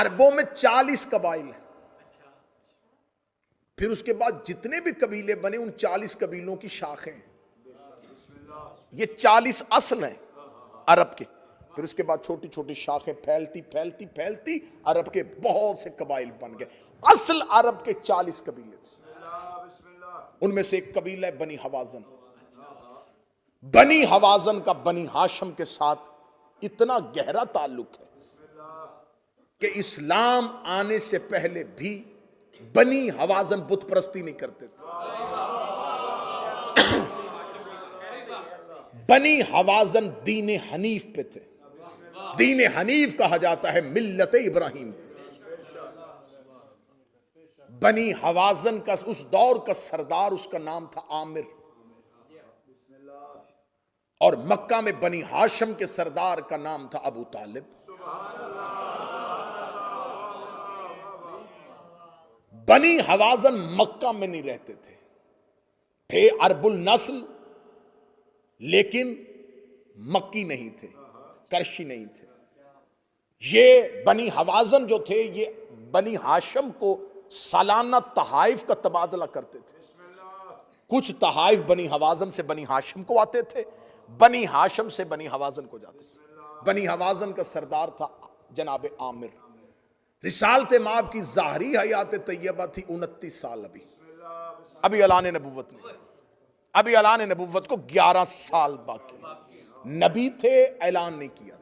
अरबों में 40 कबाइल हैं। फिर उसके बाद जितने भी कबीले बने उन 40 कबीलों की शाखें हैं। ये 40 असल हैं अरब के। फिर उसके बाद छोटी छोटी शाखें फैलती फैलती फैलती अरब के बहुत से कबाइल बन गए। असल अरब के 40 कबीले थे। उनमें से एक कबीला है बनी हवाजन। बनी हवाजन का बनी हाशम के साथ इतना गहरा ताल्लुक है कि इस्लाम आने से पहले भी बनी हवाजन बुत परस्ती नहीं करते थे। बनी हवाजन दीन हनीफ पे थे। दीन हनीफ कहा जाता है मिल्लत इब्राहिम को। बनी हवाजन का उस दौर का सरदार, उसका नाम था आमिर। और मक्का में बनी हाशम के सरदार का नाम था अबू तालिब। बनी हवाजन मक्का में नहीं रहते थे अरबुल नस्ल, लेकिन मक्की नहीं थे, करशी नहीं थे। ये बनी हवाजन जो थे ये बनी हाशम को सालाना तहाइफ का तबादला करते थे। कुछ तहाइफ बनी हवाजन से बनी हाशम को आते थे, बनी हाशम से बनी हवाजन को जाते थे। बनी हवाजन का सरदार था जनाब आमिर। रिसालत माब की ज़ाहरी हयात तैयबा थी 29 साल। अभी ऐलान नबुव्वत नहीं, अभी ऐलान नबुव्वत को 11 साल बाकी। नबी थे, ऐलान नहीं किया।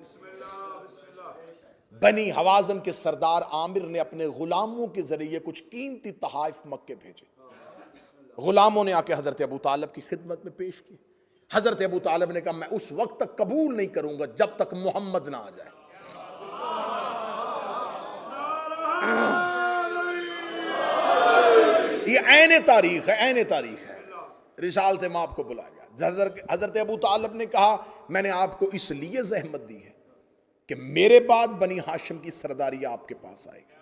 बनी हवाजन के सरदार आमिर ने अपने गुलामों के जरिए कुछ कीमती तहाइफ मक्के भेजे। गुलामों ने आके हजरत अबू तालिब की खिदमत में पेश की। हजरत अबू तालिब ने कहा मैं उस वक्त तक कबूल नहीं करूंगा जब तक मोहम्मद ना आ जाए। ये ऐने तारीख है, ऐने तारीख है। रिसालत माब को बुलाया गया। हजरत अबू तालिब ने कहा मैंने आपको इसलिए जहमत दी है कि मेरे बाद बनी हाशिम की सरदारी आपके पास आएगी।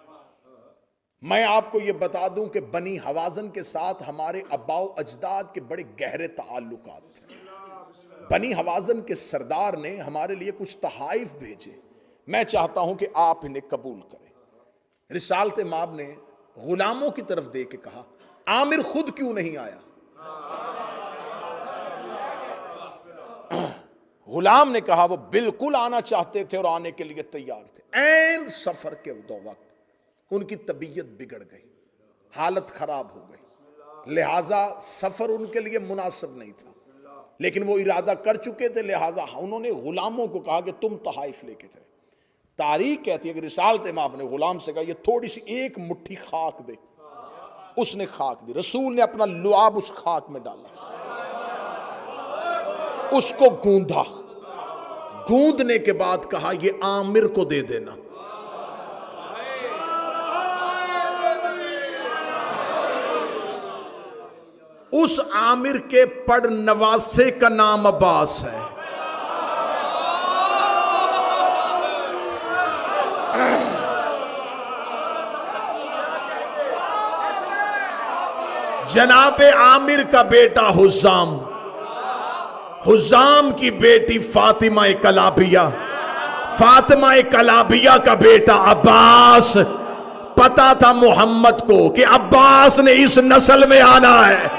मैं आपको यह बता दूं कि बनी हवाजन के साथ हमारे अब्बाओ अजदाद के बड़े गहरे ताल्लुकात थे। बनी हवाजन के सरदार ने हमारे लिए कुछ तहाइफ भेजे। मैं चाहता हूं कि आप इन्हें कबूल करें। रिसालत माब ने गुलामों की तरफ दे के कहा आमिर खुद क्यों नहीं आया? गुलाम ने कहा वो बिल्कुल आना चाहते थे और आने के लिए तैयार थे। ऐन सफर के दो वक्त उनकी तबीयत बिगड़ गई, हालत खराब हो गई, लिहाजा सफर उनके लिए मुनासिब नहीं था। लेकिन वो इरादा कर चुके थे, लिहाजा उन्होंने गुलामों को कहा कि तुम तहाइफ लेके जाए। तारीख कहती है कि रिसालत इमाम ने गुलाम से कहा ये थोड़ी सी एक मुट्ठी खाक दे। उसने खाक दी। रसूल ने अपना लुआब उस खाक में डाला, उसको गूंधा। गूंदने के बाद कहा ये आमिर को दे देना। उस आमिर के पड़ नवासे का नाम अब्बास है। जनाबे आमिर का बेटा हुज़ाम, हुज़ाम की बेटी फातिमा कलाबिया, फातिमा कलाबिया का बेटा अब्बास। पता था मोहम्मद को कि अब्बास ने इस नस्ल में आना है।